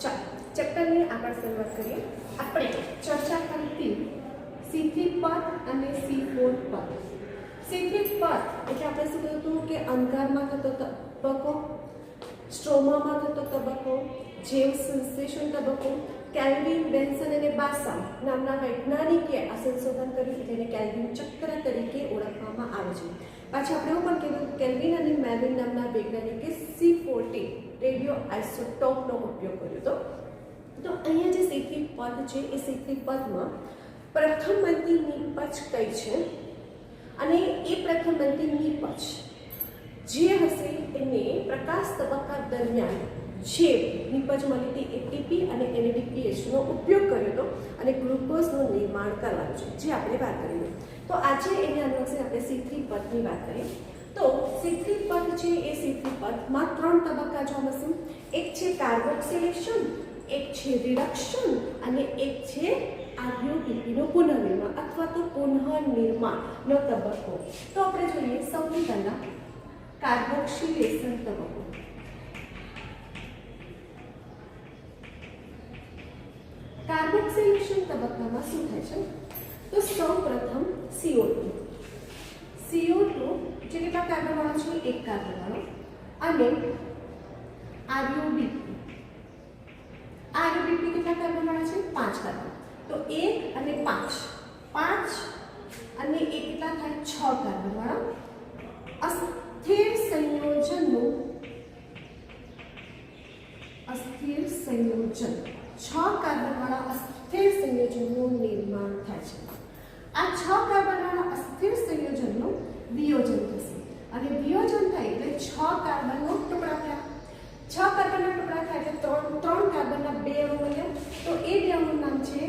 ચાલો ચેપ્ટરની આગળ શરૂઆત કરીએ. આપણે ચર્ચા કરતી C3 પદ અને C4 પદ. C3 પદ એટલે આપણે શું કહ્યું હતું કે અંધારમાં થતો તબક્કો, સ્ટ્રોમામાં થતો તબક્કો, જેમ્સ સંશ્લેષણ તબક્કો. કેલ્વિન, બેન્સન અને બાસા નામના વૈજ્ઞાનિકે આ સંશોધન કર્યું, જેને કેલ્વિન ચક્ર તરીકે ઓળખવામાં આવે છે. પાછા આપણે એવું પણ કીધું કેલ્વિન અને મેલ્વિન નામના વૈજ્ઞાનિકે C14 રેડિયો આઇસોટોપનો ઉપયોગ કર્યો હતો. તો અહીંયા જે C3 પદ છે એ C3 પદમાં પ્રથમ બનતી નિપજ કઈ છે અને એ પ્રથમ બનતી નિપજ જે હશે એને પ્રકાશ તબક્કા દરમિયાન જે નિપજ મળી હતી એટીપી અને એનએડીપીએચનો ઉપયોગ કર્યો હતો અને ગ્લુકોઝનું નિર્માણ કરવાનું છે, જે આપણે વાત કરીએ. તો આજે એની અનુલક્ષે આપણે C3 પદની વાત કરીએ. તો C3 પદ છે એ C3 પદમાં 3 તબક્કા જોવા મળશે. એક છે કાર્બોક્સિલેશન, એક છે રિડક્શન અને એક છે આરયુબીપીનું પુનઃનિર્માણ અથવા તો પુનઃનિર્માણનો તબક્કો. તો આપણે જોઈએ સૌથી પહેલા કાર્બોક્સિલેશન તબક્કો. કાર્બોક્સિલેશન તબક્કામાં શું થાય છે? તો સૌપ્રથમ CO2 જે કેટલા કાર્બન વાળો છે? એક કાર્બન વાળો અને આરયુબીપી કેટલા કાર્બન વાળા છે? 5 કાર્બન. તો 1 અને 5 અને 1 કેટલા થાય? 6 કાર્બન વાળા અસ્થિર સંયોજન 6 કાર્બન વાળા અસ્થિર સંયોજનનું નિર્માણ થાય છે. આ 6 કાર્બન વાળા અસ્થિર સંયોજનનું વિયોજન થશે અને વિયોજન થાય એટલે 6 કાર્બનનો ટુકડા થયા. 6 કાર્બનના ટુકડા થાય એટલે 3 કાર્બનના 2 અણુ બન્યા. તો એ 2 અણુનું નામ છે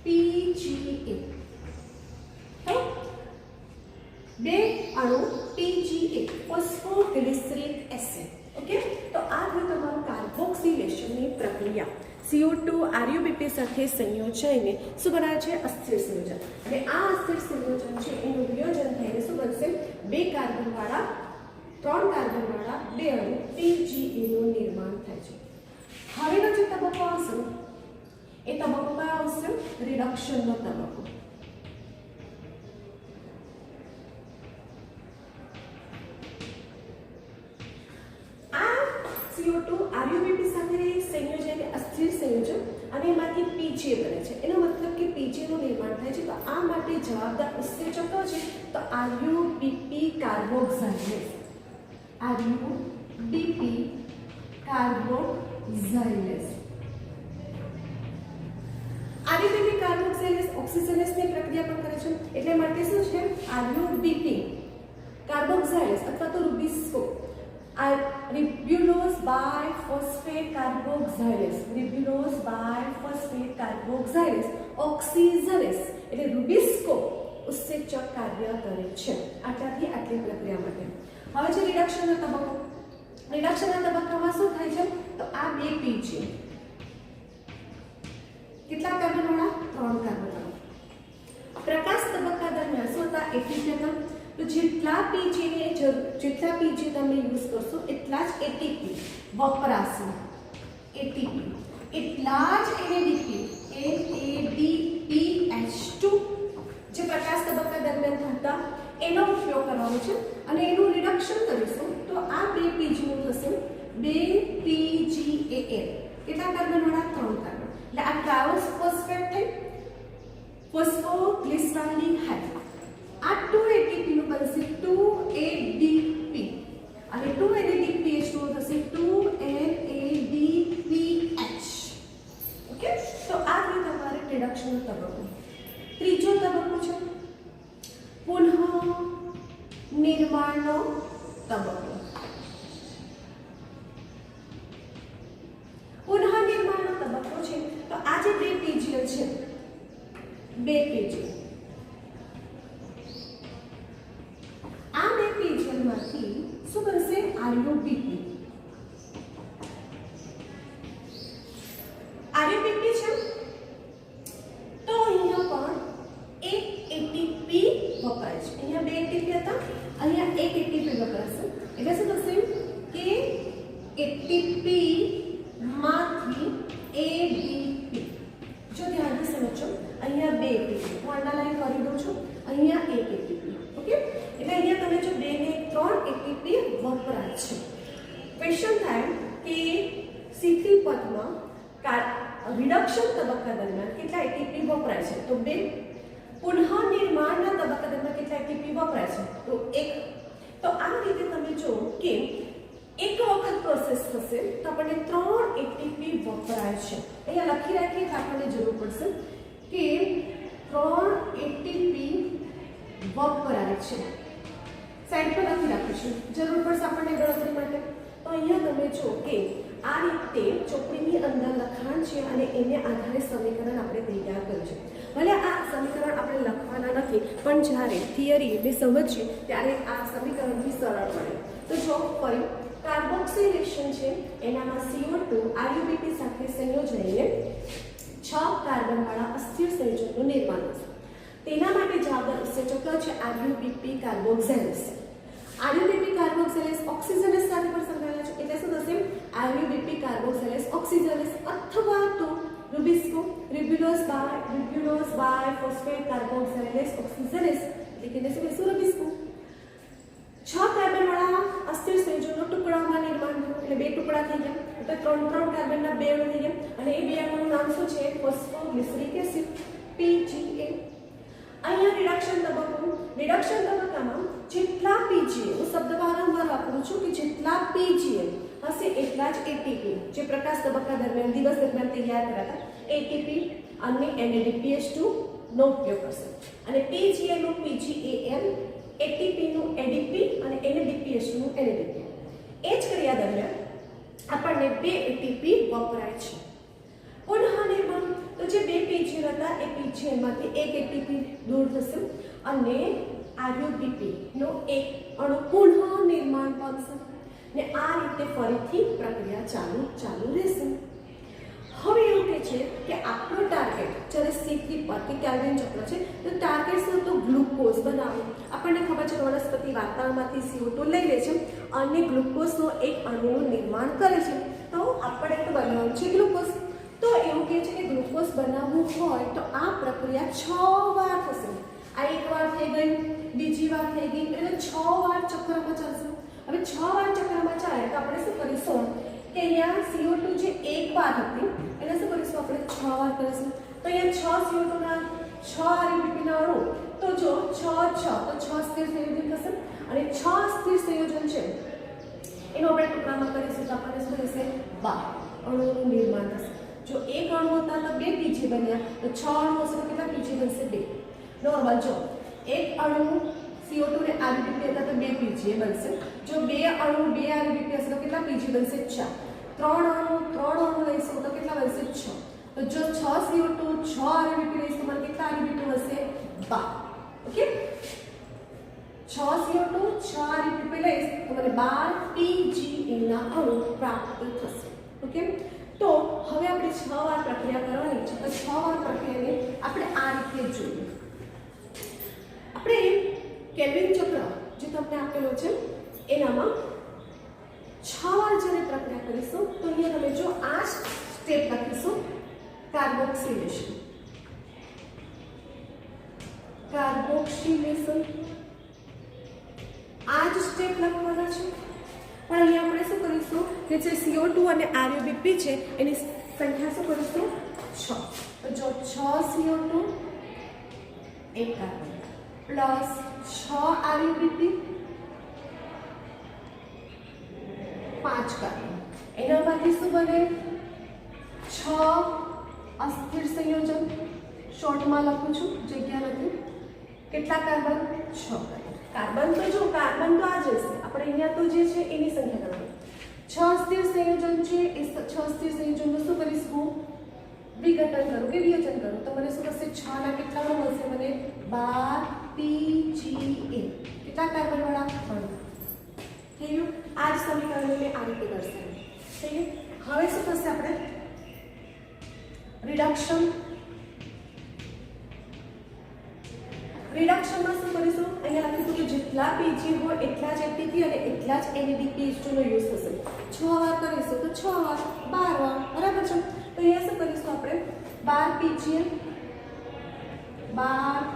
PGA. તો 2 અણુ PGA ફોસ્ફોગ્લિસરીક એસિડ. ઓકે, તો આ થયું તમારું કાર્બોક્સિલેશનની પ્રક્રિયા. CO2 આરયુબીપી સાથે સંયોજાઈને શું બનાવે છે? અસ્થિર સંયોજન. અને આ અસ્થિર સંયોજન છે એનું વિયોજન થઈને શું બનશે? 2 કાર્બન વાળા 3 કાર્બન વાળા 2 અણુ PGA નું નિર્માણ થાય છે. હવેનો જે તબક્કો આવશે એ તબક્કો કયો આવશે? રિડક્શનનો તબક્કો. CO2 આરયુબીપી સાથે સંયોજન અસ્થિર સંયોજન અને એમાંથી PGA બને છે. એનો મતલબ કે PGA નું નિર્માણ થાય છે. તો આ માટે જવાબદાર ઉત્સેચકો છે તો આરયુબીપી કાર્બોક્સાઇલેઝ. આરયુબીપી કાર્બોક્સાઇલેઝ ઓક્સિજનેશનની પ્રક્રિયા પણ કરે છે. એટલે માટે શું છે? આરયુબીપી કાર્બોક્સાઇલેઝ અથવા તો રૂબિસ્કો રિબ્યુલોઝ બાયફોસ્ફેટ કાર્બોક્સાઇલેઝ ઓક્સિજનેસ એટલે રૂબિસ્કો ઉત્સેચક કાર્ય કરે છે. આટલી પ્રક્રિયા માટે. હવે છે રિડક્શનનો તબક્કો. રિડક્શનના તબક્કામાં શું થાય છે? તો આ 2 PGA કેટલા કાર્બન વાળા? 3 કાર્બન વાળા. પ્રકાશ તબક્કા દરમિયાન શું હતા? એટીપી હતા. તો જેટલા PGA તમે યુઝ કરશો એટલા જ એટીપી વપરાશે. એટીપી એટલા જ NADPH2 જે પ્રકાશ તબક્કા દરમિયાન થતા એનો ઉપયોગ કરવાનો છે અને એનું રિડક્શન કરીશું તો આ 2 PGA થશે 2 PGAL. કેટલા કાર્બન વાળા? 3 કાર્બન. એટલે આ ટ્રાયોસ ફોસ્ફેટ થઈ ફોસ્ફોગ્લિસરાલ્ડિહાઇડ. આ 2 ATP નું બનશે 2 ADP અને 2 NADPH નું થશે 2 NADPH. ઓકે, તો આ છે તમારે રિડક્શનનો તબક્કો. ત્રીજો તબક્કો છે પુનઃનિર્માણનો તબક્કો. પુનઃનિર્માણનો તબક્કો છે તો આ જે 2 PGA છે 2 PGA માંથી શું બનશે? આરયુબીપી. આરયુબીપી છે તો અહીંયા પણ એક એટીપી વપરાય છે. અહીંયા 2 એટીપી હતા, અહીંયા 1 એટીપી વપરાશે. એટલે શું થશે કે એટીપી માંથી પદમાં રિડક્શન તબક્કા દરમિયાન કેટલા એટીપી વપરાય છે? તો 2. પુનઃનિર્માણના તબક્કા દરમિયાન કેટલા એટીપી વપરાય છે? તો 1. તો આ રીતે તમે જો કે એક વખત પ્રોસેસ થશે તો આપણને 3 એટીપી વપરાય છે. અહીંયા લખી રાખીએ તો આપણને જરૂર પડશે કે 3 એટીપી વપરાય છે. સાઈડ પર લખી રાખીશું, જરૂર પડશે આપણને ગણતરી માટે. તો અહીંયા તમે જો કે આ રીતે ચોપડીની અંદર લખાણ છે અને એને આધારે સમીકરણ આપણે તૈયાર કર્યું છે. ભલે આ સમીકરણ આપણે લખવાના નથી, પણ જ્યારે થિયરીને સમજીએ ત્યારે આ સમીકરણથી સરળ પડે. તો જો ફરી કાર્બોક્સિલેશન છે, એનામાં CO2 RuBP સાથે સંયોજાઈને 6 કાર્બનવાળા અસ્થિર સંયોજનનું નિર્માણ થશે. તેના માટે જવાબદાર ઉત્સેચકો છે RuBP કાર્બોક્સિલેસ. RuBP કાર્બોક્સિલેસ ઓક્સિજનેસ સાથે પણ સંકળાયેલા છે. એટલે શું થશે? RuBP કાર્બોક્સિલેસ ઓક્સિજનેસ અથવા તો રુબિસ્કો રિબ્યુલોસ બાય ફોસ્ફેટ કાર્બોક્સિલેસ ઓક્સિજનેસ, એટલે કે શું કહીશું? રુબિસ્કો. 6 કાર્બનવાળા અસ્થિર સંયોજનનો ટુકડામાં નિર્માણ થયું, એટલે 2 ટુકડા થઈ ગયા. તો 3 કાર્બનના 2 અણુ થઈ ગયા અને એ 2 અણુનું નામ શું છે? Phosphoglyceric acid PGA. અહીંયા રિડક્શન તબક્કામાં જેટલા PGA, હું શબ્દ વારંવાર વાપરું છું કે જેટલા PGA હશે એટલા જ ATP, જે પ્રકાશ તબક્કા દરમિયાન દિવસ દરમિયાન તૈયાર કરાતા ATP અને NADPH2 નો ઉપયોગ કરશે. અને PGA નું PGAM, ATP નું ADP અને NADPH2 નું NADP. એ જ ક્રિયા દરમિયાન આપણને 2 ATP વપરાય છે. પુનઃનિર્માણ, તો જે 2 PGA હતા એ PGA માંથી 1 ATP દૂર થશે અને RuBP નો એક અણુ પુનઃનિર્માણ પામશે ને આ રીતે ફરીથી પ્રક્રિયા ચાલુ રહેશે. હવે એવું કહે છે કે આપણો ટાર્ગેટ જ્યારે C3 પર કે કેલ્વિન ચક્ર છે તો ટાર્ગેટ શું? તો ગ્લુકોઝ બનાવવો. આપણને ખબર છે કે વનસ્પતિ વાતાવરણમાંથી CO2 લઈ લે છે અને ગ્લુકોઝનો એક અણુનું નિર્માણ કરે છે. તો આપણે તો બનાવવું છે ગ્લુકોઝ. તો એવું કહે છે કે ગ્લુકોઝ બનાવવું હોય તો આ પ્રક્રિયા 6 વાર થશે. આ એક વાર થઈ ગઈ, બીજી વાર થઈ ગઈ, એટલે 6 વાર ચક્રમાં ચાલશે. હવે 6 વાર ચક્રમાં ચાલે તો આપણે શું કરીશું કે અહીંયા CO2 જે એક વાર હતી એને શું કરીશું? આપણે 6 વાર કરીશું. તો અહીંયા 6 CO2 ના 6 RuBP ના અણુ, તો જો 6 તો 6 સ્થિર સંયોજન થશે અને 6 સ્થિર સંયોજન છે એનો આપણે ટુકડામાં કરીશું તો આપણને શું થશે? 12 અણુઓનું નિર્માણ થશે. જો એક અણુ હતા તો 2 PGA બન્યા, તો 6 અણુ હશે તો કેટલા PGA બનશે? 2. નોર્મલ. જો એક અણુ CO2 ને RuBP હતા તો 2 PGA બનશે. જો 2 અણુ 2 RuBP હશે તો કેટલા PGA બનશે? 4. 3 અણુ લઈશું તો કેટલા બનશે? 6. તો જો 6 CO2 6 RuBP લઈશું તો કેટલા RuBP હશે? 12. ઓકે, 6 CO2 6 RuBP લઈશ તો મને 12 PGA ના અણુ પ્રાપ્ત થશે. ઓકે, તો હવે આપણે 6 વાર પ્રક્રિયા કરવાની છે. તો 6 વાર પ્રક્રિયાને આપણે આ રીતે જોઈએ. આપણે કેલ્વિન ચક્ર જે તમને આપેલો છે એનામાં 6 વાર જ્યારે પ્રક્રિયા કરીશું તો અહીંયા તમે જો આ સ્ટેપ લખીશું કાર્બોક્સિલેશન. આ જ સ્ટેપ લખવાના છે. પણ અહીંયા આપણે શું કરીશું કે જે CO2 અને RuBP છે એની સંખ્યા શું કરીશું? 6. તો જો 6 CO2 1 carbon plus 6 RuBP 5 carbon, એનામાંથી શું બને? 6 અસ્થિર સંયોજન. શોર્ટમાં લખું છું, જગ્યા નથી. કેટલા કાર્બન? 6 કાર્બન. તો જો કાર્બન તો આ જ હશે, આપણે અહીંયા તો જે છે એની સંખ્યા ગણવાની. 6 સ્થિર સંયોજન છે એ 6 સ્થિર સંયોજનનું શું કરીશું? વિઘટન કરું કે વિયોજન કરું તો મને શું થશે? 6 ના કેટલા અણુ મળશે? મને 12 PGA. કેટલા કાર્બન વાળા અણુ? થઈ ગયું. આ જ સમીકરણને મેં આ રીતે દર્શાવ્યું. થઈ ગયું. હવે શું થશે? આપણે રિડક્શનમાં શું કરીશું? અહીંયા લખીશું કે જેટલા PGA હોય એટલા જ ATP અને એટલા જ NADPH2 નો યુઝ થશે. 6 વાર કરીશું તો 6 વાર 12 વાર, બરાબર છે? તો અહીંયા શું કરીશું આપણે? 12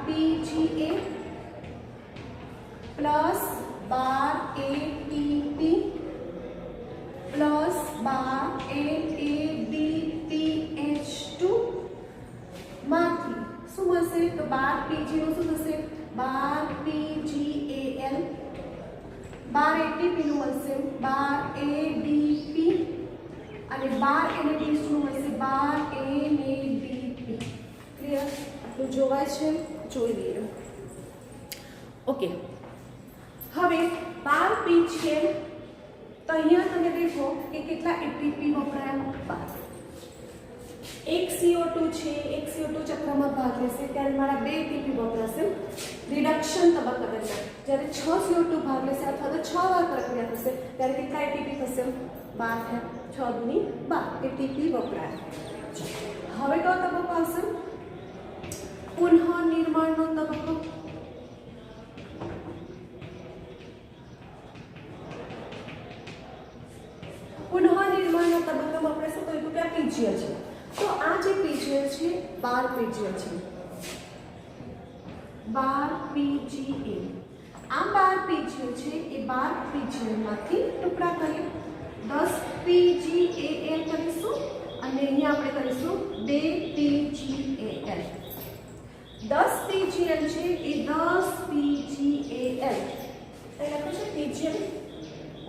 PGA plus 12 ATP plus 12 NADPH2 એટીપીનું મળશે 12 એડીપી અને 12 એનએડીપીનું મળશે 12 એનએડીપી. ક્લિયર? આટલું જોવાય છે, જોઈ લઈએ. ઓકે, હવે 12 પી છે તો અહીંયા તમે દેખો કે કેટલા એટીપી વપરાયા? 12. એક CO2 છે, એક CO2 ચક્રમાં ભાગ લેશે ત્યારે મારા 2 એટીપી વપરાશે રિડક્શન તબક્કા દરમિયાન. જ્યારે 6 CO2 ભાગ લેશે અથવા તો 6 વાર પ્રક્રિયા થશે ત્યારે કેટલા એટીપી થશે? 12 થયા. 6 દુની 12 એટીપી વપરાય. હવે કયો તબક્કો આવશે? પુનઃનિર્માણનો તબક્કો. પુનઃનિર્માણના તબક્કામાં આપણે શું કહ્યું કે આ પીજીએલ છે. તો આ જે પીજીએલ છે 12 પીજીએલ છે, 12 પીજીએલ. આ 12 પીજીએલ છે એ 12 પીજીએલમાંથી ટુકડા કરીએ 10 પીજીએલ કરીશું અને અહીંયા આપણે કરીશું 2 પીજીએલ. 10 પીજીએલ છે એ 10 પીજીએલ લખ્યું છે પીજીએલ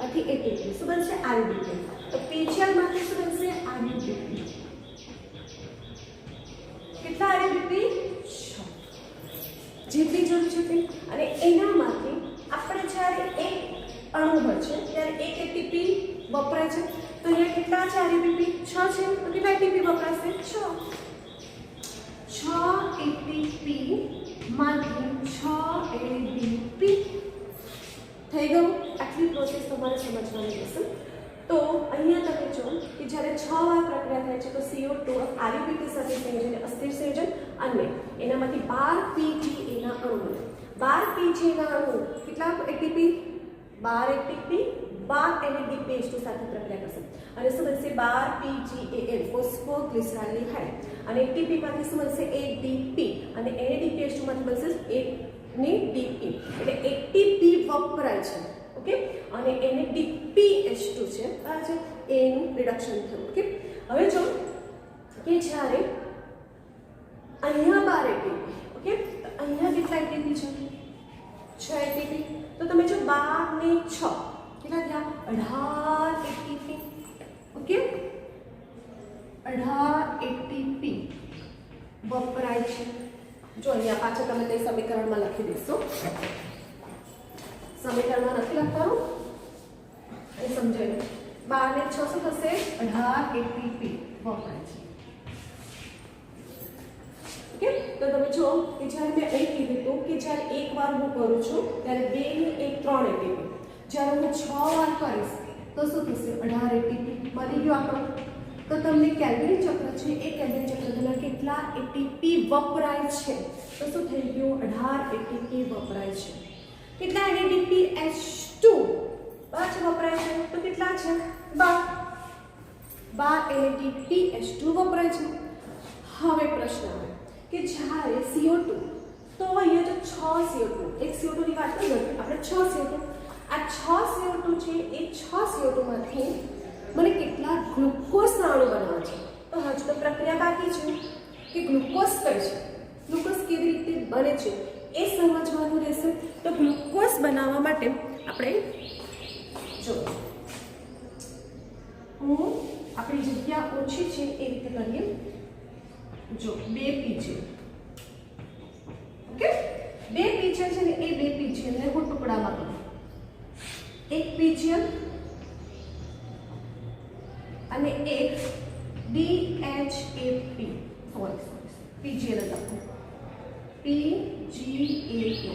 આથી એટીપી શું બનશે? આરબીપી. તો પીજીએલ માંથી શું બનશે? આરબીપી. કેટલા આરબીપી? 6 જેટલી જરૂર છે તે. અને એનામાંથી આપણે જ્યારે એક અણુ હોય છે ત્યારે એક એટીપી વપરાય છે. તો અહીંયા કેટલા છે આરબીપી? 6 છે. તો કેટલા એટીપી વપરાશે? 6 એટીપી માંથી 6 એડીપી થઈ ગયું. આટલી પ્રોસેસ તમારે સમજવાની રહેશે. તો અહીંયા તમે જો કે જ્યારે 6 વાર પ્રક્રિયા થાય છે તો CO2 આરબીપી સાથે સંયોજન અસ્થિર સંયોજન અને એનામાંથી 12 પીજીએના અણુ. 12 પીજીએના અણુ કેટલા એટીપી? 12 એટીપી 12 એનએડીપી સાથે પ્રક્રિયા કરશે અને શું બનશે? 12 પીજીએલ ફોસ્ફોગ્લિસરાલ્ડિહાઇડ. અને એટીપી માંથી શું બનશે? એડીપી. અને એનએડીપી માંથી બનશે એનએડીપી. એટલે એટીપી વપરાય છે. ઓકે, અને NADPH2 છે આ છે એનું રિડક્શન થયું. ઓકે, હવે જો કે જ્યારે અહીંયા 12 એટીપી, ઓકે, તો અહીંયા કેટલા એટીપી છે? 6 એટીપી. તો તમે જો 12 ને 6 કેટલા થયા? 18 એટીપી. ઓકે, 18 એટીપી વપરાય છે. જો અહીંયા પાછળ તમે તે સમીકરણમાં લખી દેશો. સમીકરણમાં નથી લખવાનું, એ સમજાય. 12 ને 6 શું થશે? 18 એટીપી વપરાય છે. ઓકે, તો તમે જો કે જ્યારે મેં અહીં કીધું હતું કે જ્યારે એક વાર હું કરું છું ત્યારે 2 ને 1 3 એટીપી. જ્યારે હું 6 વાર કરીશ તો શું થશે? 18 એટીપી મળી ગયો આપણો. તો તમને કેલ્વિન ચક્ર છે એ કેલ્વિન ચક્ર દરમિયાન કેટલા એટીપી વપરાય છે? તો શું થઈ ગયું? 18 એટીપી વપરાય છે. કેટલા NADPH2 પાછળ વપરાય છે? તો કેટલા છે? 12 NADPH2 વપરાય છે. હવે પ્રશ્ન આવે કે જ્યારે CO2, તો અહીંયા જો 6 CO2, એક CO2 ની વાત કરીએ આપણે 6 CO2, આ 6 CO2 છે એ 6 CO2 માંથી મને કેટલા ગ્લુકોઝના અણુ બનાવવા છે? તો હજુ તો પ્રક્રિયા બાકી છે કે ગ્લુકોઝ કઈ છે, ગ્લુકોઝ કેવી રીતે બને છે એ સમજવાનું રહેશે. તો ગ્લુકોઝ બનાવવા માટે આપણે જો આપણી જગ્યા ઓછી છે એ રીતે કરીએ. જો 2 પીજીએલ, ઓકે, 2 પીજીએલ છે ને એ 2 પીજીએલ ને હું ટુકડામાં કરું. 1 પીજીએલ અને 1 DHAP, સોરી પીજીએલ લખો, PGAO.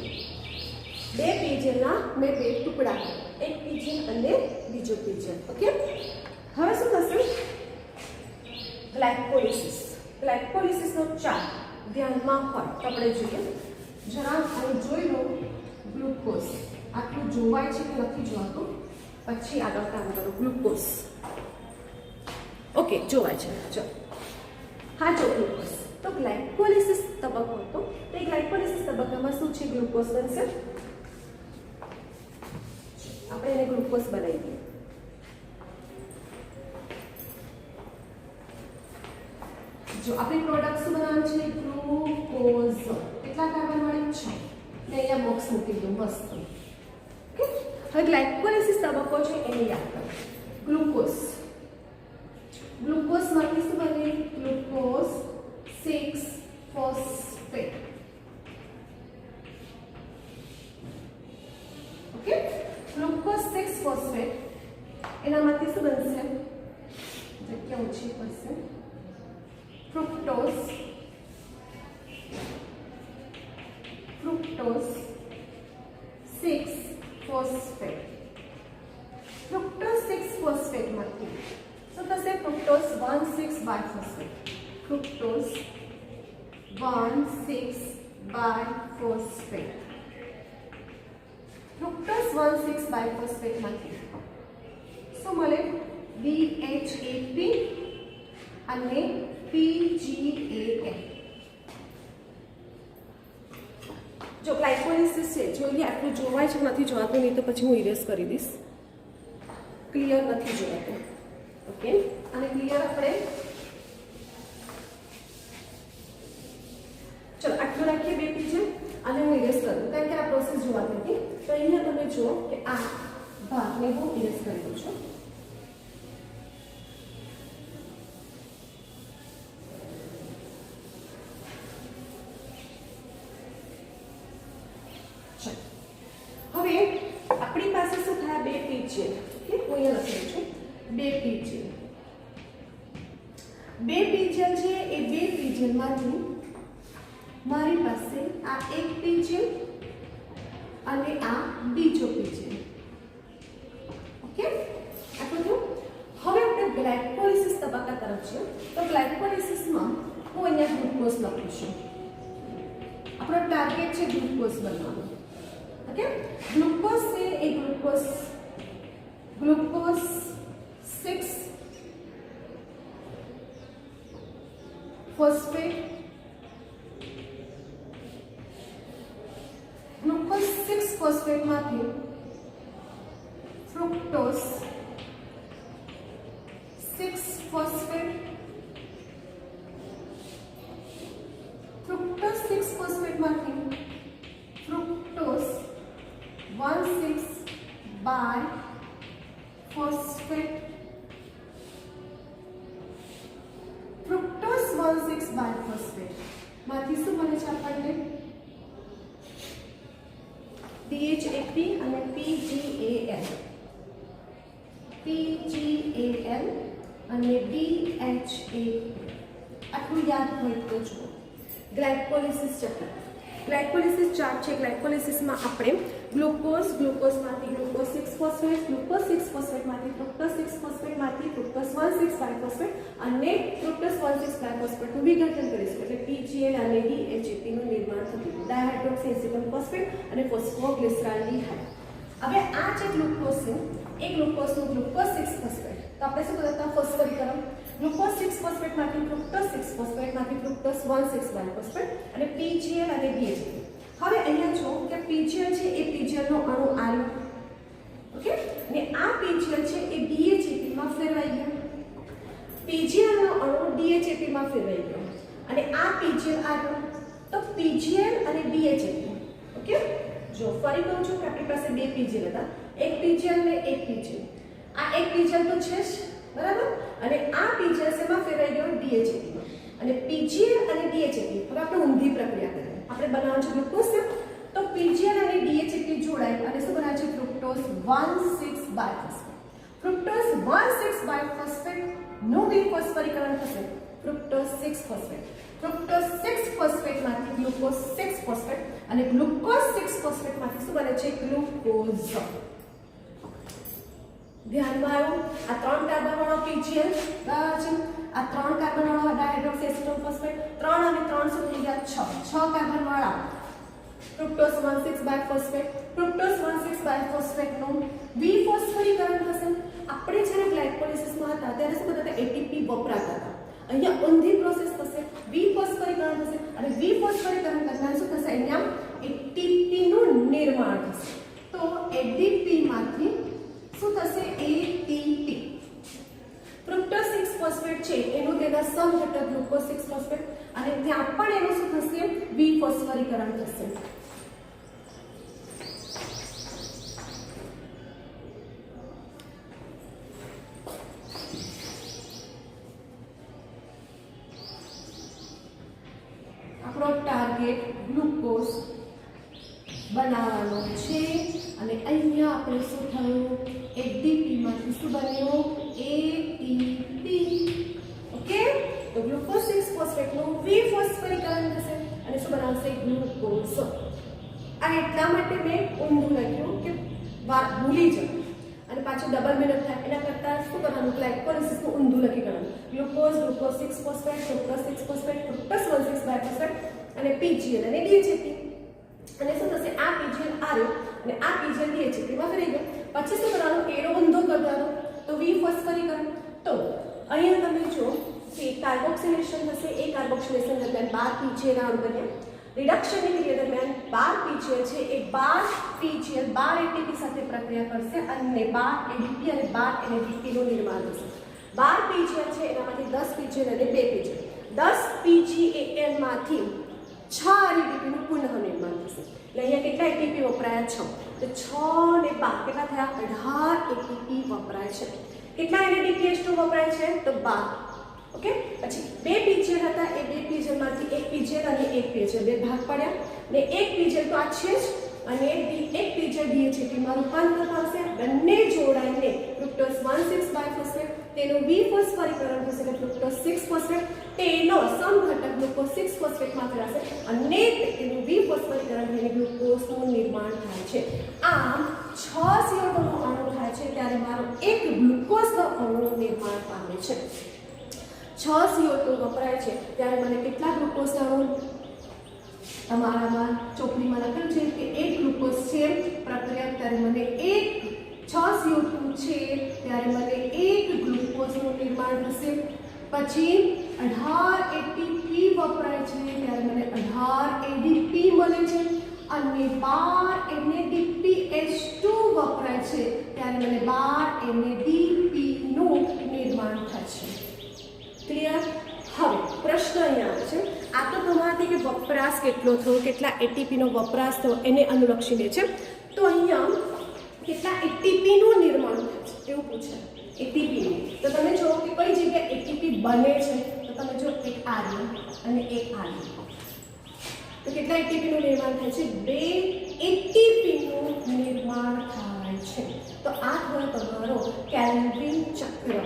2 પીજીએલના મેં 2 ટુકડા, 1 પીજીએલ અને બીજો પીજીએલ. ઓકે, હવે શું થશે? ગ્લાયકોલિસિસ. ગ્લાયકોલિસિસનો ચાર્ટ ધ્યાનમાં હોય તો આપણે જોઈએ. જરા અહીં જોઈ લો. ગ્લુકોઝ આટલું જોવાય છે કે નથી જોવાતું, પછી આગળ કામ કરો. ગ્લુકોઝ ઓકે જોવાય છે. ચલો હા, જો ગ્લુકોઝ તો ગ્લાયકોલિસિસ તબક્કો હતો. તો એ ગ્લાયકોલિસિસ તબક્કામાં શું છે? ગ્લુકોઝ બનશે. આપણે એને ગ્લુકોઝ બનાવી દઈએ. જો આપણી પ્રોડક્ટ શું બનાવવાનું છે? ગ્લુકોઝ. કેટલા કાર્બન વાળી? 6. ને અહીંયા બોક્સ મૂકી દો મસ્ત. ઓકે, હવે ગ્લાયકોલિસિસ તબક્કો છે એને યાદ કરો. ગ્લુકોઝ ગ્લુકોઝમાંથી શું બને? Glucose 6 phosphate. Okay, glucose 6 phosphate એનામાંથી શું બનશે? જગ્યા ઓછી પડશે. Fructose 6 phosphate. ફ્રુક્ટોઝ 6 ફોસ્ફેટમાંથી શું થશે? Fructose 1,6 biphosphate. Fructose 1,6 biphosphate. Fructose 1,6 બાયફોસ્ફેટમાંથી શું મળે? DHAP અને PGAN. જો ગ્લાયકોલિસિસ છે જોઈએ આટલું જોવાય છે, નથી જોવાતું, નહીં તો પછી હું ઇરેઝ કરી દઈશ. ક્લિયર નથી જોવાતું. ઓકે, અને ક્લિયર આપણે ચલો આટલું રાખીએ બે પીજે અને હું ઇરેઝ કરું કારણ કે આ પ્રોસેસ જોવાતી હતી. તો અહીંયા તમે જુઓ કે આ ભાગને હું ઇરેઝ કરી દઉં છું. હવે આપણી પાસે શું થયા? બે પીજ છે. હું અહીંયા લખી છું બે પીજ છે. બે પીજલ છે એ બે પીજલમાંથી મારી પાસે આ એક પીજલ અને આ બીજો પીજલ. ઓકે, આ બધું. હવે આપણે ગ્લાયકોલિસિસ તબક્કા તરફ છે. તો ગ્લાયકોલિસિસમાં હું અહીંયા ગ્લુકોઝ લખું છું. આપણો ટાર્ગેટ છે ગ્લુકોઝ બનાવવાનો. ओके, ग्लूकोज से एक ग्लूकोज 6 फॉस्फेट. ग्लूकोज 6 फॉस्फेट माथी फ्रुक्टोज 6 फॉस्फेट. फ्रुक्टोज 6 फॉस्फेट माथी फ्रुक्टोज 1,6 बायफोस्फेट. फ्रुक्टोज 1,6 बायफोस्फेट માંથી શું બને છે આપણને? DHAP અને PGAN. અને DHA. આટલું યાદ હોય તો જુઓ. ગ્લાયકોલિસિસ ચક્ર. ગ્લાયકોલિસિસ ચાર્ટ છે. ગ્લાયકોલિસિસમાં આપણે ગ્લુકોઝમાંથી ગ્લુકોઝ 6 ફોસ્ફેટ, ગ્લુકોઝ 6 ફોસ્ફેટમાંથી ફ્રુક્ટોઝ 6 ફોસ્ફેટમાંથી ફ્રુક્ટોઝ 1,6 બાયફોસ્ફેટ અને ફ્રુક્ટોઝ 1,6 બાયફોસ્ફેટનું વિઘટન કરીશું એટલે PGL અને DHAP નું નિર્માણ થતું. ડાયહાઇડ્રોક્સી એસિટોન ફોસ્ફેટ અને ફોસ્ફોગ્લિસરાલ્ડિહાઇડ. હવે આ જે ગ્લુકોઝ છે એ ગ્લુકોઝનું ગ્લુકોઝ 6 ફોસ્ફેટ. તો આપણે શું કરતા? ફોસ્ફરીકરણ. ગ્લુકોઝ 6 ફોસ્ફેટમાંથી ફ્રુક્ટોઝ 6 ફોસ્ફેટમાંથી ફ્રુક્ટોઝ 1,6 બાયફોસ્ફેટ અને PGL અને DHAP. હવે અહીંયા જો કે PGL છે એ PGL નો અણુ આવ્યો. ઓકે, અને આ PGL છે એ DHAP માં ફેરવાઈ ગયો. PGL નો અણુ DHAP માં ફેરવાઈ ગયો અને આ PGL આવ્યો. તો PGL અને DHAP. ઓકે, જો ફરી કહું છું કે આપણી પાસે બે PGL હતા. એક PGL ને એક PGL. આ એક PGL તો છે જ, બરાબર? અને આ PGL શેમાં ફેરવાઈ ગયો? DHAP માં. અને PGL અને DHAP હવે આપણે ઊંધી પ્રક્રિયા કરીએ. આપણે બનાવવાનું છે ગ્લુકોઝ છે તો PGL અને DHAP જોડાય અને શું બનાવે છે? Fructose 1,6 biphosphate. ફ્રુક્ટોઝ 1,6 બાયફોસ્ફેટ નું વિફોસ્ફરીકરણ થશે ફ્રુક્ટોઝ 6 ફોસ્ફેટ. ફ્રુક્ટોઝ 6 ફોસ્ફેટમાંથી ગ્લુકોઝ 6 ફોસ્ફેટ અને ગ્લુકોઝ 6 ફોસ્ફેટમાંથી શું બને છે? ગ્લુકોઝ. ધ્યાનમાં આવ્યું? આ 3 કાર્બન વાળો PGL બરાબર છે. આ 3 કાર્બન વાળો ડાયહાઇડ્રોક્સી એસિટોન ફોસ્ફેટ 3 અને 3 શું થઈ ગયા? 6 કાર્બન વાળા ફ્રુક્ટોઝ 1,6 બાયફોસ્ફેટ. ફ્રુક્ટોઝ 1,6 બાયફોસ્ફેટ નું વિફોસ્ફરીકરણ થશે. આપણે જ્યારે ગ્લાયકોલિસિસમાં હતા ત્યારે શું કરતા હતા? ATP વપરાતા હતા. અહીંયા ઊંધી પ્રોસેસ થશે, વિફોસ્ફરીકરણ થશે અને વિફોસ્ફરીકરણ દરમિયાન શું થશે? અહીંયા ATP નું નિર્માણ થશે. તો ADP માંથી શું થશે? ATP. ફ્રુક્ટોઝ 6 ફોસ્ફેટ છે એનું તેના સમઘટક ગ્લુકોઝ 6 ફોસ્ફેટ અને ત્યાં પણ એનું શું થશે? વિફોસ્ફરીકરણ થશે. આપણો ટાર્ગેટ ગ્લુકોઝ બનાવવાનો છે અને અહીંયા આપણે શું થયું એડીપીમાંથી શું બન્યું એટીપી ઓકે તો ગ્લુકોઝ 6 ફોસ્ફેટનું વિફોસ્ફોરીકરણ થશે અને શું બનાવશે ગ્લુકોઝ આ એટલા માટે મેં ઊંધું લખ્યું કે ભૂલી જાઓ અને પાછું ડબલ મહેનત થાય એના કરતાં શું કરવાનું ગ્લાયકોલિસિસનું ઊંધું લખી કાઢવાનું glucose 6 phosphate fructose 6 phosphate fructose 1,6 biphosphate અને પીજીએલ અને ડીએચએપી અને શું થશે આ પીજીએલ આવ્યો અને આ પીજીએલ ડીએચએપીમાં ફરી ગયો પછી શું કરવાનું એનો ઊંધો કરવાનો તો વિફોસ્ફોરીકરણ તો અહીંયા તમે જો કે કાર્બોક્સિલેશન થશે એ કાર્બોક્સિલેશન દરમિયાન 12 પીજીએલ આમ બન્યા રિડક્શનની ક્રિયા દરમિયાન 12 પીજીએલ છે એ 12 પીજીએલ 12 એટીપી સાથે પ્રક્રિયા કરશે અને 12 એડીપી અને 12 એનએડીપીનું નિર્માણ થશે 12 પીજીએલ છે એનામાંથી 10 પીજીએલ અને 2 પીજીએલ 10 પીજીએલમાંથી 6 એડીપીનું પુનઃ નિર્માણ થશે એટલે અહીંયા કેટલા એટીપી વપરાયા 6 તો 6 ને 12 કેટલા થયા 18 એટીપી વપરાય છે કેટલા એનએડીપીએચ2 વપરાય છે તો 12 ઓકે પછી 2 પીજીએલ હતા એ 2 પીજીએલમાંથી 1 પીજીએલ અને 1 પીજીએલ બે ભાગ પડ્યા ને 1 પીજીએલ તો આ છે જ અને 1 પીજીએલ ડીએચએપીમાં રૂપાંતર થશે બંને જોડાઈને ફ્રુક્ટોઝ 1,6 બાયફોસ્ફેટ તેનું વિફોસ્ફોરીકરણ થશે એટલે ફ્રુક્ટોઝ 6 ફોસ્ફેટ તેનો સમઘટક ગ્લુકોઝ 6 ફોસ્ફેટમાં ફેરવાશે અને તેનું વિફોસ્ફોરીકરણ થઈને ગ્લુકોઝનું નિર્માણ થાય છે આમ 6 CO2નો અણુ થાય છે ત્યારે મારો એક ગ્લુકોઝનો અણુનું નિર્માણ પામે છે 6 CO2 વપરાય છે ત્યારે મને કેટલા ગ્લુકોઝના અણુ તમારામાં ચોપડીમાં લખેલું છે કે એક ગ્લુકોઝ છે પ્રક્રિયા ત્યારે મને એક 6 CO2 છે ત્યારે મને એક ગ્લુકોઝનું નિર્માણ થશે પછી 18 એટીપી વપરાય છે ત્યારે મને 18 એડીપી મળે છે અને 12 NADPH2 વપરાય છે ત્યારે મને 12 NADPનું નિર્માણ થાય છે ક્લિયર હવે પ્રશ્ન અહીંયા આવે છે આ તો તમારાથી કે વપરાશ કેટલો થયો કેટલા એટીપીનો વપરાશ થયો એને અનુલક્ષીને છે તો અહીંયા કેટલા એટીપીનું નિર્માણ થાય છે એવું પૂછાય એટીપીનું તો તમે જો કે કઈ જગ્યાએ એટીપી બને છે તો તમે જો એક આર્યન અને એક આર્યન તો કેટલા એટીપીનું નિર્માણ થાય છે 2 એટીપીનું નિર્માણ થાય છે તો આ થયો તમારો કેલ્વિન ચક્ર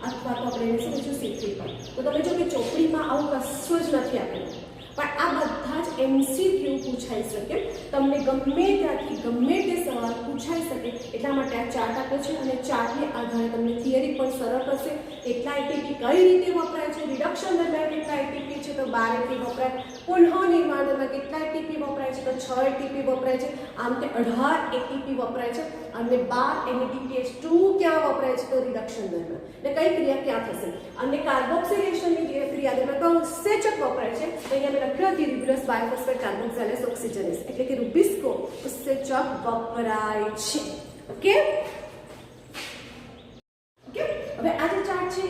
અથવા તો આપણે એને સમજવું શીખવી પડે તો તમે જો કે ચોપડીમાં આવું કશું જ નથી આપેલું પણ આ બધા જ MCQ પૂછાઈ શકે તમને ગમે ત્યાંથી ગમે તે સવાલ પૂછાઈ શકે એટલા માટે આ ચાર્ટ આપ્યો છે અને ચાર્ટને આધારે તમને થિયરી પણ સરળ થશે કેટલા એટીપી કઈ રીતે વપરાય છે રિડક્શન દરમિયાન કેટલા એટીપી છે તો 12 એટીપી વપરાય પુનઃ નિર્માણ દરમિયાન કેટલા એટીપી વપરાય છે તો 6 એટીપી વપરાય છે આમ તે 18 એટીપી વપરાય છે અને 12 NADPH2 ક્યાં વપરાય છે તો રિડક્શન દરમિયાન એટલે કઈ ક્રિયા ક્યાં થશે અને કાર્બોક્સિલેશનની જે ક્રિયા દરમિયાન તો ઉત્સેચક વપરાય છે તો અહીંયા મેં લખ્યું હતું રિબ્યુલસ બાયફોસ્ફેટ કાર્બોક્સિલેસ ઓક્સિજનેસ એટલે કે રૂબિસ્કો ઉત્સેચક વપરાય છે ઓકે ઓકે હવે આ જે ચાર્ટ છે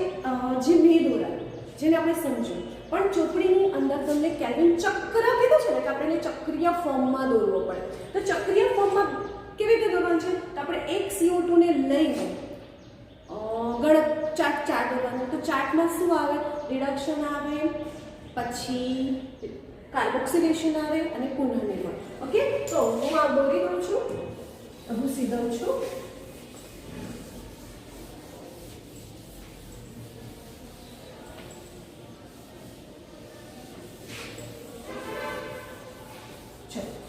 જે મેં દોરાયો જેને આપણે સમજ્યું પણ ચોપડીની અંદર તમને કેલ્વિન ચક્ર કીધું છે ને કે આપણે ચક્રીય ફોર્મમાં દોરવો પડે તો ચક્રીય ફોર્મમાં કેવી રીતે દોરવાનું છે તો આપણે એક CO2 ને લઈને ચાર્ટ દોરવાનું તો ચાર્ટમાં શું આવે રિડક્શન આવે પછી કાર્બોક્સિલેશન આવે અને પુનઃ નિર્માણ ઓકે તો હું આ દોરી દઉં છું ભૂસી દઉં છું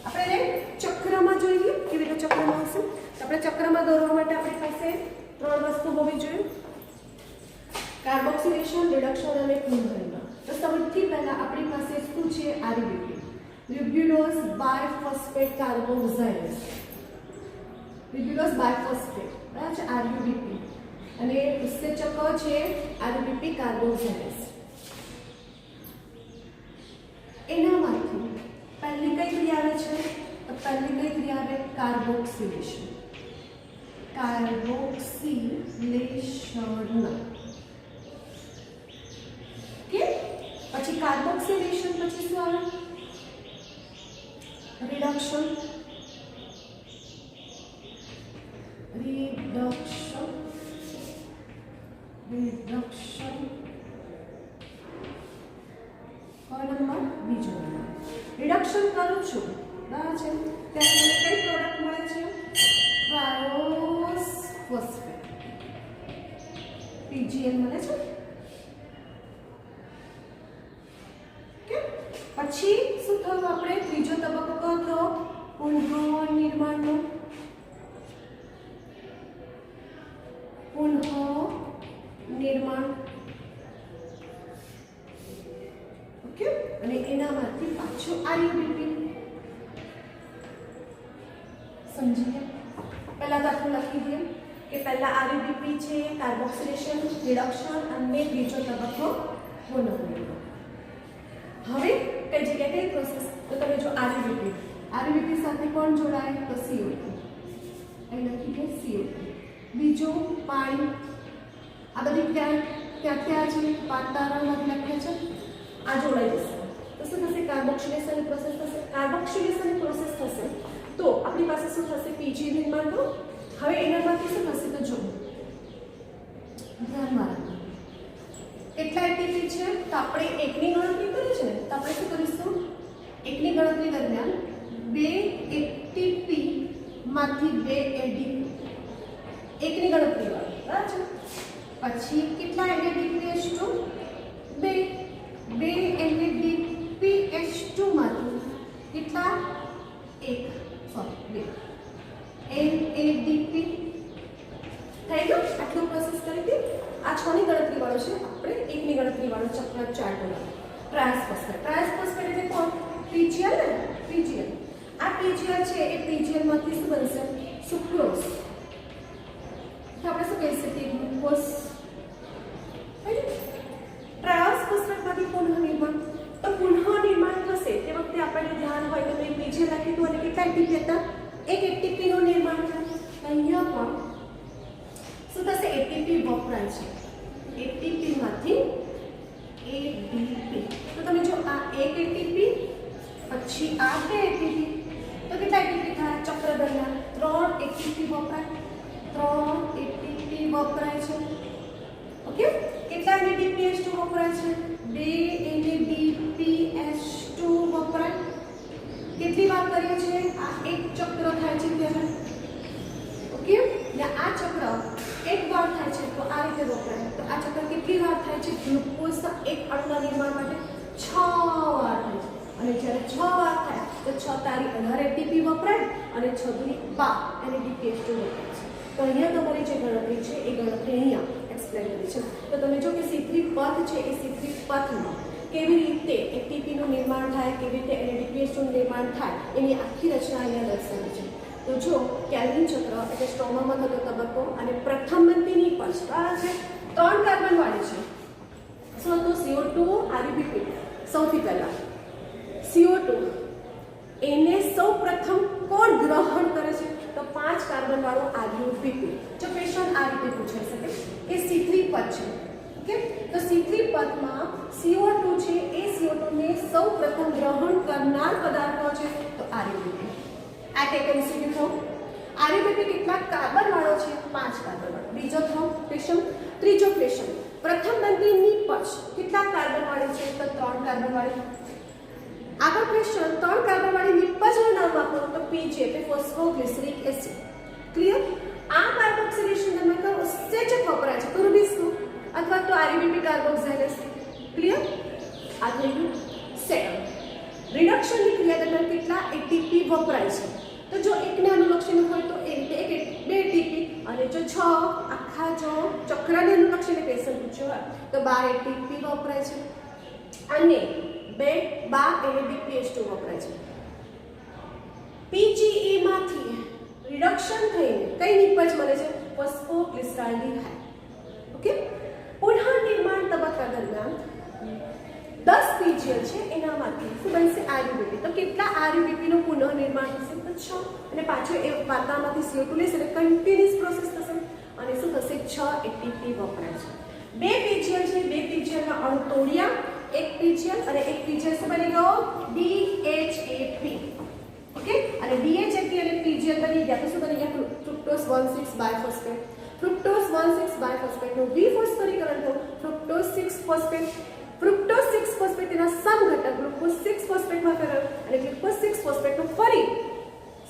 આપણે ચક્રમાં જોઈએ કેવી રીતે ચક્રમાં હશે આપણે ચક્રમાં દોરવા માટે આપણી પાસે 3 વસ્તુ હોવી જોઈએ કાર્બોક્સિલેશન રિડક્શન અને પુનઃ નિર્માણ તો સૌથી પહેલા આપણી પાસે શું છે RBP ribulose biphosphate કાર્બોક્સિલેસ ribulose biphosphate બરાબર છે RBP અને ઉત્સેચકો છે RBP કાર્બોક્સિલેસ એનામાંથી પહેલી કઈ ક્રિયા આવે છે તો પહેલી કઈ ક્રિયા આવે કાર્બોક્સિલેશન ઓકે પછી કાર્બોક્સિલેશન પછી શું આવે રિડક્શન કયો નંબર બીજો નંબર રિડક્શન કરું છું બરાબર છે ત્યારે મને કઈ પ્રોડક્ટ મળે છે ટ્રાયોસ ફોસ્ફેટ PgN મળે છે ઓકે પછી શું થયું આપણે ત્રીજો તબક્કો કયો થયો પુનઃનિર્માણનો પુનઃનિર્માણ ઓકે અને એનામાંથી પાછું RUBP સમજી ગયા પહેલા તો આપણે લખી દઈએ કે પહેલા RUBP છે કાર્બોક્સિલેશન રિડક્શન અને બીજો તબક્કો પુનઃનિર્માણ હવે કઈ જગ્યાએ કઈ પ્રોસેસ તો તમે જો RUBP સાથે કોણ જોડાય તો CO2 અહીં લખી દે CO2 બીજું પાણી આ બધી ક્યાં ક્યાં છે પાતળા રંગમાં લખ્યા છે આ જોડાઈ જશે તો શું થશે કાર્બોક્સિલેશન પ્રોસેસ થશે કાર્બોક્સિલેશન પ્રોસેસ થશે તો આપણી પાસે શું થશે PG નિર્માણ તો હવે એનામાંથી શું થશે તો જો ધ્યાનમાં રાખો કેટલા એટીપી છે તો આપણે એકની ગણતરી કરી છે ને તો આપણે શું કરીશું એકની ગણતરી દરમિયાન 2 એટીપી માંથી 2 એડીપી એકની ગણતરી વાળી બરાબર છે પછી કેટલા NADPH2 2 NADPH2 માંથી કેટલા 2 NADP થઈ ગયું આટલું પ્રોસેસ કરી હતી આ 6 ની ગણતરી વાળો છે આપણે એકની ગણતરી વાળો ચક્ર ચાર્ટ બનાવો ટ્રાન્સફોસ્ફેટ એટલે કોણ PGL ને PGL આ PGL છે એ PGL માંથી શું બનશે સુક્રોઝ તો આપણે શું કહી શકીએ ગ્લુકોઝ ટ્રાન્સફોસ્ફેટમાંથી પુનઃનિર્માણ તો પુનઃનિર્માણ થશે તે વખતે આપણને ધ્યાન હોય તો મેં PGL લખી દઉં અને કેટલા એટીપી હતા એક એટીપી નું નિર્માણ થાય અહીંયા પણ શું થશે એટીપી વપરાય છે એટીપી માંથી ADP તો તમે જો આ એક એટીપી પછી આ બે એટીપી તો કેટલા એટીપી થાય ચક્ર દરમિયાન 3 એટીપી વપરાય 3 એટીપી વપરાય છે ઓકે કેટલા NADPH2 વપરાય છે 2 NADPH2 વપરાય કેટલી વાર કરીએ છીએ આ એક ચક્ર થાય છે ત્યારે ઓકે ને આ ચક્ર એક વાર થાય છે તો આ રીતે વપરાય તો આ ચક્ર કેટલી વાર થાય છે ગ્લુકોઝના એક અણુના નિર્માણ માટે 6 વાર થાય છે અને જ્યારે 6 વાર થાય તો 6 તારી 18 એટીપી વપરાય અને 6 દુની 12 NADPH2 વપરાય છે તો અહીંયા તમારી જે ગણતરી છે એ ગણતરી અહીંયા એક્સપ્લેન કરી છે તો તમે જો કે C3 પથ છે એ C3 પથમાં કેવી રીતે એટીપી નું નિર્માણ થાય કેવી રીતે NADPH2 નું નિર્માણ થાય એની આખી રચના અહીંયા દર્શાવી છે તો જો કેલ્વિન ચક્ર એટલે સ્ટ્રોમામાં થતો તબક્કો અને પ્રથમ બંધીની પછ બરાબર છે 3 કાર્બન વાળી છે શું તો CO2 RUBP સૌથી પહેલા CO2 એને સૌ પ્રથમ કોણ ગ્રહણ કરે છે તો 5 કાર્બન વાળો RUBP જો ક્વેશ્ચન આ રીતે પૂછાઈ શકે કે C3 પથ છે ઓકે તો C3 પથમાં CO2 છે એ CO2 ને સૌ પ્રથમ ગ્રહણ કરનાર પદાર્થો છે તો RUBP આ ટેક MCQ થયો RUBP કેટલા કાર્બન વાળો છે 5 કાર્બન વાળો બીજો થયો ક્વેશ્ચન ત્રીજો ક્વેશ્ચન પ્રથમ બંધીની પછ કેટલા કાર્બન વાળી છે તો 3 કાર્બન વાળી આગળ ક્વેશ્ચન 3 કાર્બન વાળી નિપજનું નામ આપો તો PG એટલે ફોસ્ફોગ્લિસરિક એસિડ ક્લિયર આ કાર્બોક્સિલેશન દરમિયાન ઉત્સેચક વપરાય છે તો રૂબિસ્કો અથવા તો RUBP કાર્બોક્સિલેસ ક્લિયર આ થઈ ગયું સેકન્ડ રિડક્શનની ક્રિયા દરમિયાન કેટલા એટીપી વપરાય છે તો જો એકને અનુલક્ષીને હોય તો એ રીતે એક 2 એટીપી અને જો 6 આખા જો ચક્રને અનુલક્ષીને ક્વેશ્ચન પૂછ્યો હોય તો 12 એટીપી વપરાય છે અને 12 NADPH2 વપરાય છે PGE માંથી રિડક્શન થઈને કઈ નિપજ મળે છે ફોસ્ફોગ્લિસરાલ્ડિહાઇડ ઓકે પુનઃનિર્માણ તબક્કા દરમિયાન 10 PGL છે એનામાંથી શું બનશે RUBP તો કેટલા RUBP નું પુનઃનિર્માણ થશે તો 6 અને પાછો એ વાતાવરણમાંથી CO2 લેશે એટલે કન્ટિન્યુઅસ પ્રોસેસ થશે અને શું થશે 6 એટીપી વપરાય છે 2 PGL છે 2 PGL ના અણુ તોડ્યા એક PGL અને એક PGL શું બની ગયો DHAP ઓકે અને DHAP અને PGL બની ગયા તો શું બની ગયા ફ્રુક્ટોઝ 1,6 બાયફોસ્ફેટ ફ્રુક્ટોઝ 1,6 બાયફોસ્ફેટ નું રિફોસ્ફોરીકરણ થયું ફ્રુક્ટોઝ 6 ફોસ્ફેટ ફ્રુક્ટોઝ 6 ફોસ્ફેટ તેના સમઘટક ગ્લુકોઝ 6 ફોસ્ફેટમાં ફેરવ્યો અને ગ્લુકોઝ 6 ફોસ્ફેટનું ફરી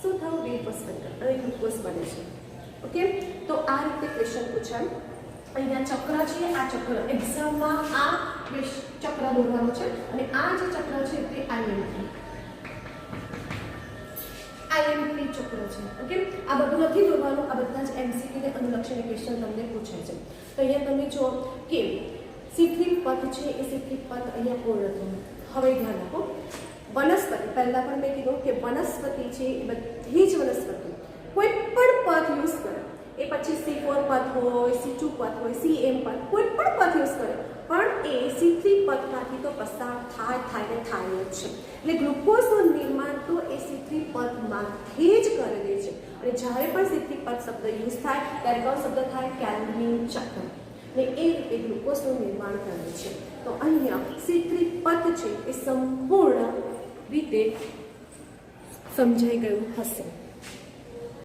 શું થયું ડી ફોસ્ફેટ અને ગ્લુકોઝ બને છે. ઓકે, તો આ રીતે ક્વેશ્ચન પૂછાય. અહીંયા ચક્ર છે, આ ચક્ર એક્ઝામમાં આ ચક્ર દોરવાનો છે અને આ જે ચક્ર છે તે આઈએમપી ચક્ર છે. ઓકે, આ બધું નથી દોરવાનું, આ બધા જ એમસીક્યુ ને અનુલક્ષીને ક્વેશ્ચન તમને પૂછાય છે. તો અહીંયા તમે જુઓ કે C3 પદ છે એ C3 પદ અહીંયા પૂર્ણ થયું. હવે ધ્યાન આપો, વનસ્પતિ પહેલા પણ મેં કીધું કે વનસ્પતિ છે એ બધી જ વનસ્પતિ કોઈ પણ પદ યુઝ કરે, એ પછી C4 પદ હોય, C2 પદ હોય, CM પદ, કોઈ પણ પદ યુઝ કરે પણ એ C3 પદમાંથી તો પસાર થાય જ છે. એટલે ગ્લુકોઝનું નિર્માણ તો એ C3 પદમાંથી જ કરેલી છે. અને જ્યારે પણ C3 પદ શબ્દ યુઝ થાય ત્યારે કયો શબ્દ થાય? કેલ્વિન ચક્ર. ને એ રીતે ગ્લુકોઝનું નિર્માણ કરે છે. તો અહીંયા C3 પદ છે એ સંપૂર્ણ રીતે સમજાઈ ગયું હશે.